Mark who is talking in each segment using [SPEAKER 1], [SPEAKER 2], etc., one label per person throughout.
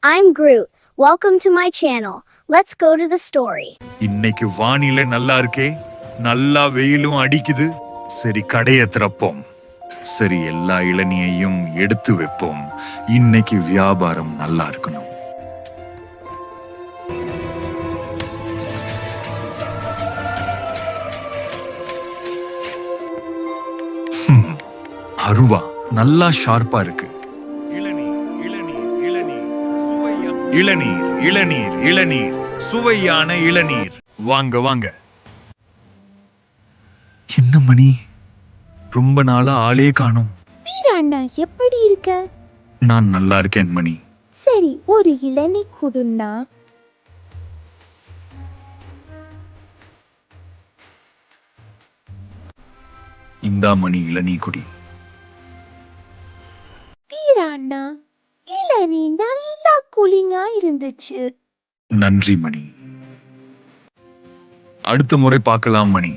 [SPEAKER 1] I'm Groot. Welcome to my channel. Let's go to the story.
[SPEAKER 2] இன்னைக்கு வானிலை நல்லா இருக்கே, நல்லா வெயிலும் அடிக்குது. சரி, கடையை திறப்போம். சரி, எல்லா இளநியையும் எடுத்து வைப்போம். இன்னைக்கு வியாபாரம் நல்லா இருக்கணும். அருவா நல்லா ஷார்ப்பா இருக்கு. இளநீர் இளநீர் இளநீர் சுவையான இளநீர். வாங்க வாங்க. என்ன மணி, ரொம்ப நாளா ஆளே காணோம்.
[SPEAKER 3] வீராண்ணா எப்படி இருக்க?
[SPEAKER 2] நான் நல்லா இருக்கேன் மணி.
[SPEAKER 3] சரி, ஒரு இளநீ குடுண்ணா.
[SPEAKER 2] இந்தா மணி, இளநீ குடி.
[SPEAKER 3] வீராண்ணா, இளநீ நல்லா கூலிங்கா இருந்துச்சு.
[SPEAKER 2] நன்றி மணி. அடுத்த முறை பார்க்கலாம் மணி.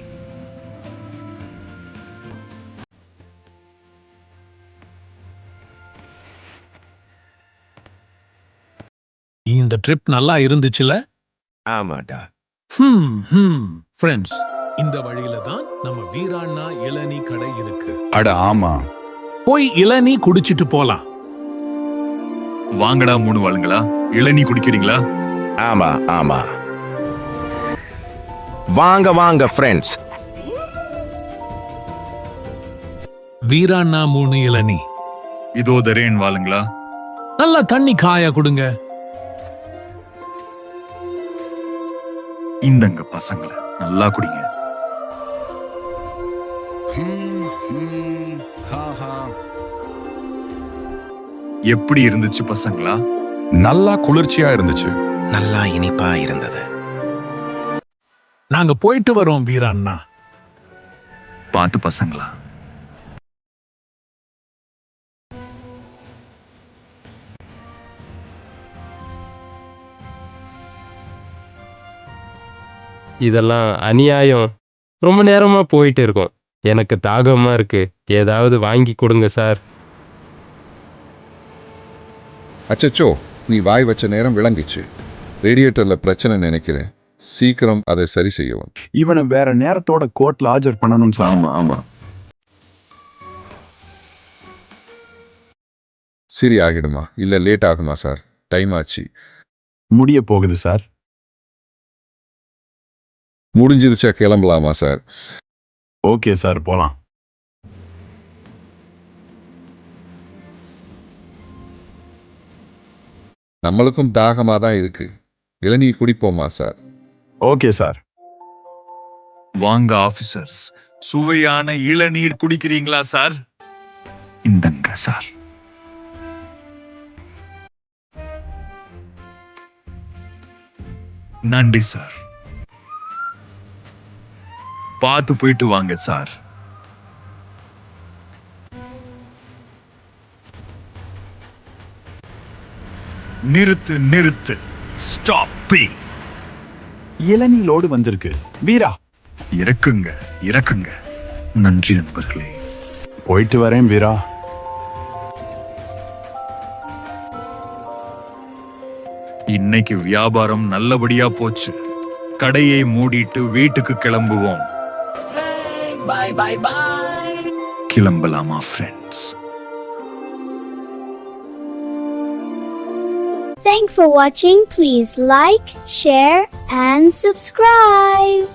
[SPEAKER 4] இந்த ட்ரிப் நல்லா இருந்துச்சுல?
[SPEAKER 5] ஆமாடா.
[SPEAKER 4] ஃப்ரெண்ட்ஸ், இந்த வழியில தான் நம்ம வீராண்ணா இளநீ கடை இருக்கு.
[SPEAKER 6] அட ஆமா,
[SPEAKER 4] போய் இளநீ குடிச்சிட்டு போலாம்.
[SPEAKER 2] வாங்கடா மூணு வாளுங்களா, இளநீ குடிக்கிறீங்களா?
[SPEAKER 5] ஆமா ஆமா, வாங்க வாங்க ஃப்ரெண்ட்ஸ்.
[SPEAKER 4] வீராண்ணா 3 இளநீ.
[SPEAKER 2] இதோ தரேன் வாளுங்களா.
[SPEAKER 4] நல்லா தண்ணி காய கொடுங்க.
[SPEAKER 2] இந்தங்க பசங்களை, நல்லா குடிங்க. எப்படி இருந்துச்சு பசங்களா?
[SPEAKER 6] நல்லா குளிர்ச்சியா இருந்துச்சு.
[SPEAKER 5] நல்லா இனிப்பா இருந்தது.
[SPEAKER 4] நாங்க போயிட்டு வரோம் வீராண்ணா.
[SPEAKER 2] பார்த்து பசங்களா.
[SPEAKER 7] இதெல்லாம் அநியாயம். ரொம்ப நேரமா போயிட்டு இருக்கோம். எனக்கு தாகமா இருக்கு. ஏதாவது வாங்கி கொடுங்க சார்.
[SPEAKER 8] அச்சச்சோ, நீ வாய் வச்ச நேரம் விளங்கிச்சு. ரேடியேட்டர்ல பிரச்சனை நினைக்கிறேன். சீக்கிரம் அதை சரி செய்யவும்.
[SPEAKER 6] இவனை வேற நேரத்தோட கோர்ட்ல ஆஜர் பண்ணணும் சார். ஆமா ஆமா.
[SPEAKER 8] சரி ஆகிடுமா, இல்ல லேட் ஆகுமா சார்? டைம் ஆச்சு.
[SPEAKER 6] முடிய போகுது சார்.
[SPEAKER 8] முடிஞ்சிருச்சா, கிளம்பலாமா சார்?
[SPEAKER 6] ஓகே சார், போலாம்.
[SPEAKER 8] நம்மளுக்கும் தாகமா தான் இருக்கு. இளநீர் குடிப்போமா சார்?
[SPEAKER 6] Okay sir.
[SPEAKER 2] வாங்க ஆபீசர்ஸ், சுவையான இளநீர் குடிக்கிறீங்களா சார்? இந்தங்க சார். நன்றி சார். பார்த்து போயிட்டு வாங்க சார். நிறுத்து நிறுத்து, ஸ்டாப்.
[SPEAKER 6] இளநீ லோடு வந்திருக்கு. வீரா,
[SPEAKER 2] இறக்குங்க இறக்குங்க. நன்றி நண்பர்களே.
[SPEAKER 6] போயிட்டு வரேன் வீரா.
[SPEAKER 2] இன்னைக்கு வியாபாரம் நல்லபடியா போச்சு. கடையை மூடிட்டு வீட்டுக்கு கிளம்புவோம். கிளம்பலாமா friends?
[SPEAKER 1] Thanks for watching. Please like, share, and subscribe.